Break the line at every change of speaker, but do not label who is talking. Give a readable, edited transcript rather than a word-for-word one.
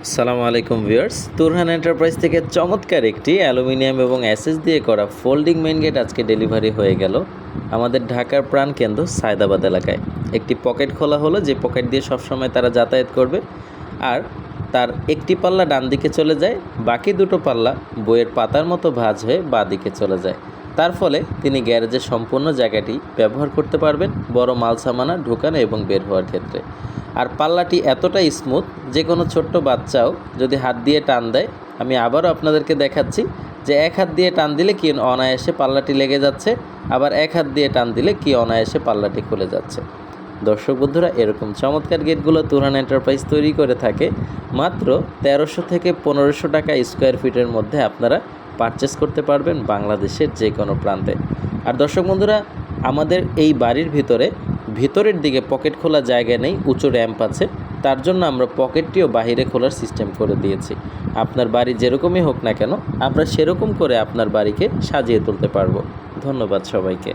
আসসালামু আলাইকুম viewers, Turhan enterprise থেকে চমৎকার একটি অ্যালুমিনিয়াম এবং অ্যাসেস দিয়ে করা ফোল্ডিং মেইন গেট আজকে ডেলিভারি হয়ে গেল আমাদের ঢাকার প্রাণকেন্দ্র সায়দাবাদ এলাকায়। একটি পকেট খোলা হলো, যে পকেট দিয়ে সবসময় তারা যাতায়াত করবে, আর তার একটি পাল্লা ডান দিকে চলে যায়, বাকি দুটো পাল্লা বইয়ের পাতার মতো ভাঁজ হয়ে বাঁ দিকে চলে যায়। তার ফলে তিনি গ্যারেজের সম্পূর্ণ জায়গাটি ব্যবহার করতে পারবেন বড় মাল সামানা ঢোকানো এবং বের হওয়ার ক্ষেত্রে। আর পাল্লাটি এতটাই স্মুথ, যে কোনো ছোট্ট বাচ্চাও যদি হাত দিয়ে টান দেয়, আমি আবারও আপনাদেরকে দেখাচ্ছি যে এক হাত দিয়ে টান দিলে কি অনায়াসে পাল্লাটি লেগে যাচ্ছে, আবার এক হাত দিয়ে টান দিলে কি অনায়াসে পাল্লাটি খুলে যাচ্ছে। দর্শক বন্ধুরা, এরকম চমৎকার গেটগুলো তুরহান এন্টারপ্রাইজ তৈরি করে থাকে মাত্র 1300 থেকে 1500 টাকা স্কোয়ার ফিটের মধ্যে আপনারা পারচেস করতে পারবেন বাংলাদেশের যে কোনো প্রান্তে। আর দর্শক বন্ধুরা, আমাদের এই বাড়ির ভিতরের দিকে পকেট খোলা জায়গা নেই, উঁচু র্যাম্প আছে, তার জন্য আমরা পকেটটিও বাহিরে খোলার সিস্টেম করে দিয়েছি। আপনার বাড়ি যেরকমই হোক না কেন, আমরা সেরকম করে আপনার বাড়িকে সাজিয়ে তুলতে পারবো। ধন্যবাদ সবাইকে।